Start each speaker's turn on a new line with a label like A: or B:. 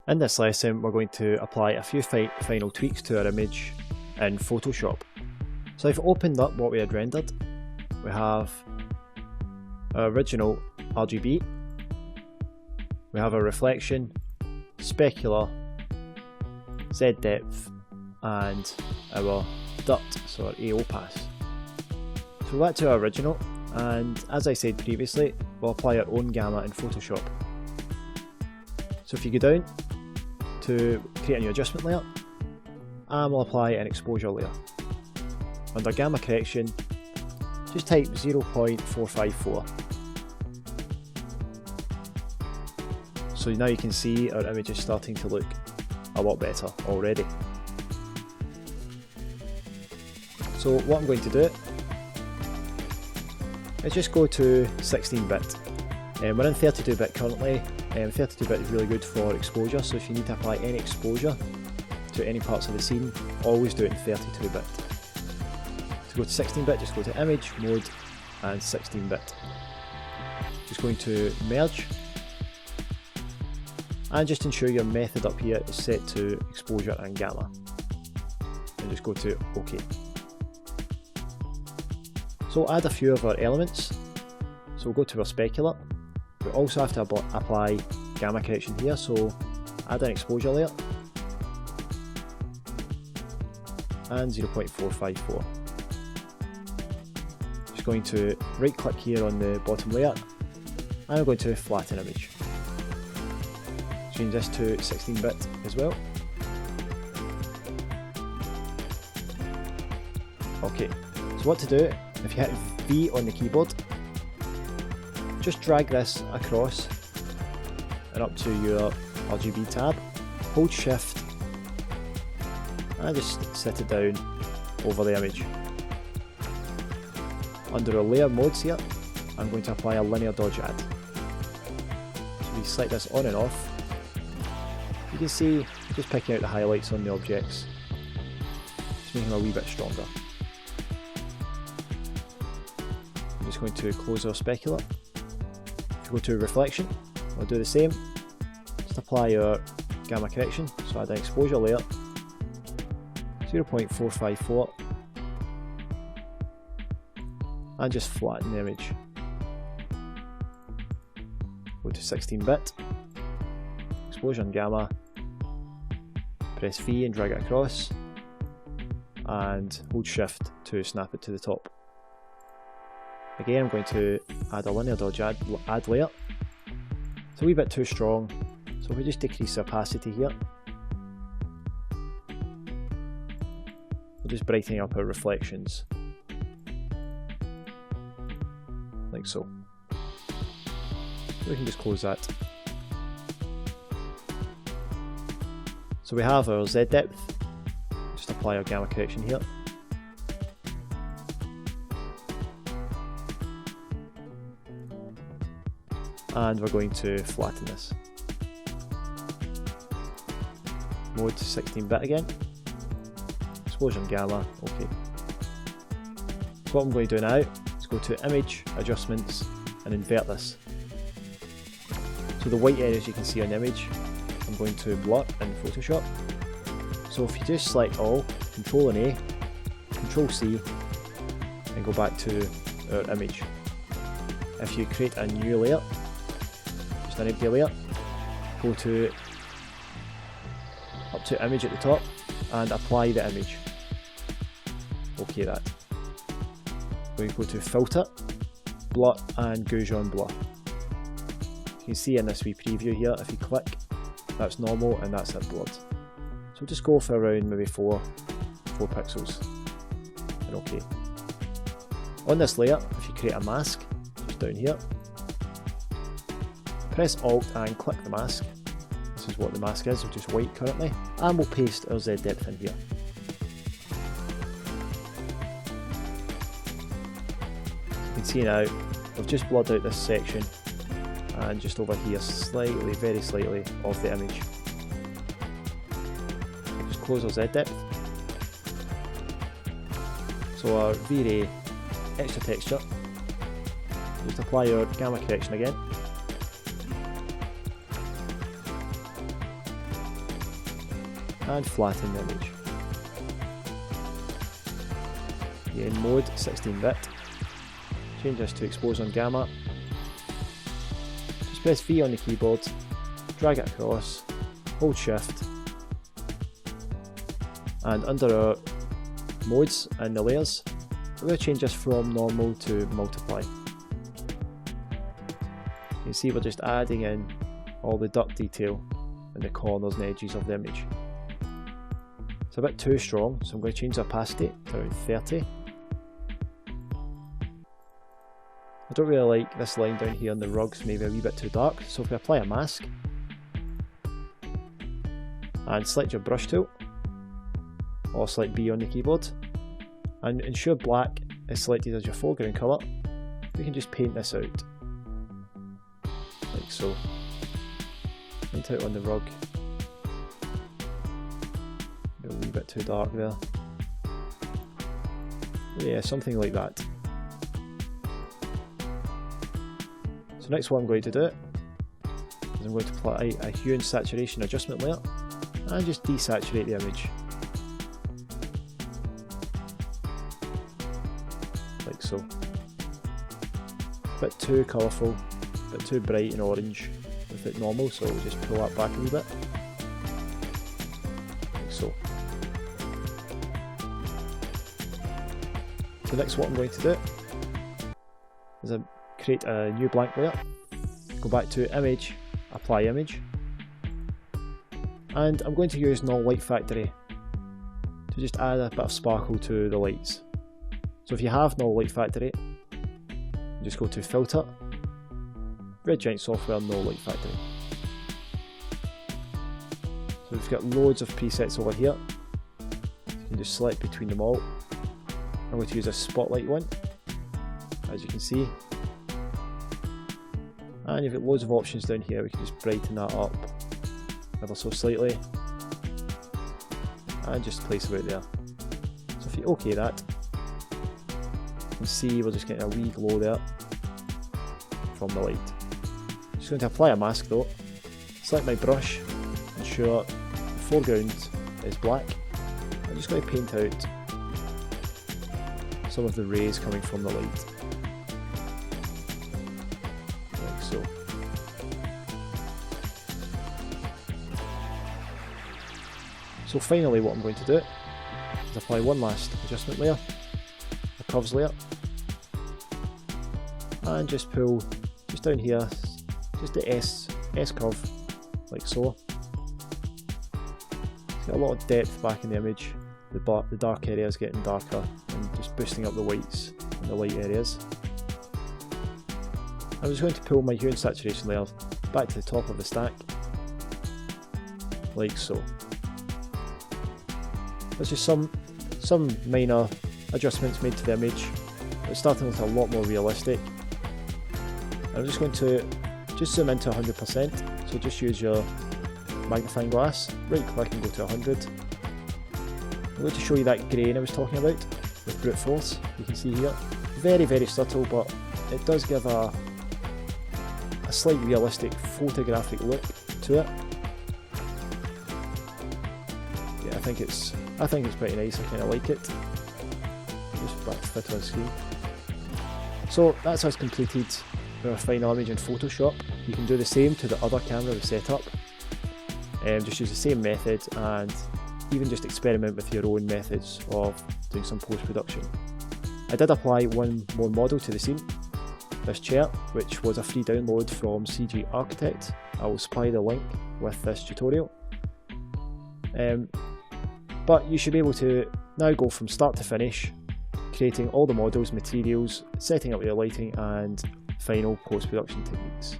A: In this lesson we're going to apply a few final tweaks to our image in Photoshop. So I've opened up what we had rendered. We have our original RGB, we have our reflection, specular, Z depth and our DUT, so our AO pass. So we're back to our original, and as I said previously, we'll apply our own gamma in Photoshop. So if you go down to create a new adjustment layer, and we'll apply an exposure layer. Under gamma correction, just type 0.454. So now you can see our image is starting to look a lot better already. So what I'm going to do is just go to 16-bit. We're in 32-bit currently. 32-bit is really good for exposure, so if you need to apply any exposure to any parts of the scene, always do it in 32-bit. To go to 16-bit, just go to Image, Mode, and 16-bit. Just going to Merge, and just ensure your method up here is set to exposure and gamma. And just go to OK. So we'll add a few of our elements. So we'll go to our specular. We also have to apply gamma correction here, so add an exposure layer and 0.454. Just going to right click here on the bottom layer and I'm going to flatten image. Change this to 16-bit as well. Okay, so what to do, if you hit V on the keyboard, just drag this across and up to your RGB tab, hold shift and just set it down over the image. Under our layer modes here, I'm going to apply a linear dodge add. So we select this on and off. You can see just picking out the highlights on the objects, just making them a wee bit stronger. I'm just going to close our specular. Go to reflection, we'll do the same, just apply our gamma correction, so add an exposure layer, 0.454, and just flatten the image. Go to 16-bit, exposure and gamma, press V and drag it across, and hold shift to snap it to the top. Again, I'm going to add a linear dodge add layer. It's a wee bit too strong, so we just decrease the opacity here. We're just brightening up our reflections, like so. So we can just close that. So we have our Z depth, just apply our gamma correction here. And we're going to flatten this. Mode to 16-bit again. Exposure and gamma, okay. So what I'm going to do now is go to Image, Adjustments, and invert this. So the white areas you can see on the image, I'm going to blur in Photoshop. So if you just select all, Control and A, Control C, and go back to our image. If you create a new layer, an empty layer, go to up to image at the top and apply the image. Okay, that. We go to filter, blur and Gaussian blur. You can see in this wee preview here, if you click, that's normal and that's it blurred. So just go for around maybe 4 pixels and okay. On this layer, if you create a mask, just down here, press Alt and click the mask. This is what the mask is, just white currently, and we'll paste our Z depth in here. You can see now, we've just blurred out this section and just over here slightly, very slightly of the image. Just close our Z depth. So our V-Ray extra texture, just apply our gamma correction again. and flatten the image. Again, mode 16-bit. Change this to expose on gamma. Just press V on the keyboard, drag it across, hold shift, and under our modes and the layers, we're going to change this from normal to multiply. You can see we're just adding in all the duct detail in the corners and edges of the image. It's a bit too strong, so I'm going to change the opacity to around 30. I don't really like this line down here on the rugs, maybe a wee bit too dark, so if we apply a mask and select your brush tool, or select B on the keyboard, and ensure black is selected as your foreground colour, we can just paint this out, like so. Paint out on the rug, a wee bit too dark there, yeah, something like that. So next what I'm going to do is I'm going to apply a hue and saturation adjustment layer and just desaturate the image. Like so. A bit too colourful, a bit too bright and orange with it normal, so we'll just pull that back a wee bit. Like so. So next what I'm going to do is create a new blank layer, go back to image, apply image, and I'm going to use Null Light Factory to just add a bit of sparkle to the lights. So if you have Null Light Factory, just go to Filter, Red Giant Software, Null Light Factory. So we've got loads of presets over here, you can just select between them all. I'm going to use a spotlight one, as you can see. And you've got loads of options down here, we can just brighten that up ever so slightly and just place it out there. So if you OK that, you can see we're just getting a wee glow there from the light. Just going to apply a mask though, select my brush, ensure the foreground is black. I'm just going to paint out some of the rays coming from the light. So. So finally what I'm going to do is apply one last adjustment layer, a curves layer, and just pull just down here, just the S curve, like so. It's got a lot of depth back in the image, the dark area is getting darker and just boosting up the whites in the light areas. I'm just going to pull my hue and saturation layer back to the top of the stack, like so. There's just some minor adjustments made to the image. It's starting to look a lot more realistic. I'm just going to zoom into 100%, so just use your magnifying glass, right click and go to 100. I'm going to show you that grain I was talking about with brute force. You can see here, very very subtle, but it does give a slight realistic photographic look to it. Yeah, I think it's pretty nice, I kind of like it. Just back to fit on screen. So that's us completed our final image in Photoshop. You can do the same to the other camera we set up. Just use the same method and even just experiment with your own methods of doing some post-production. I did apply one more model to the scene, this chair, which was a free download from CG Architect. I will supply the link with this tutorial. But you should be able to now go from start to finish, creating all the models, materials, setting up your lighting and final post-production techniques.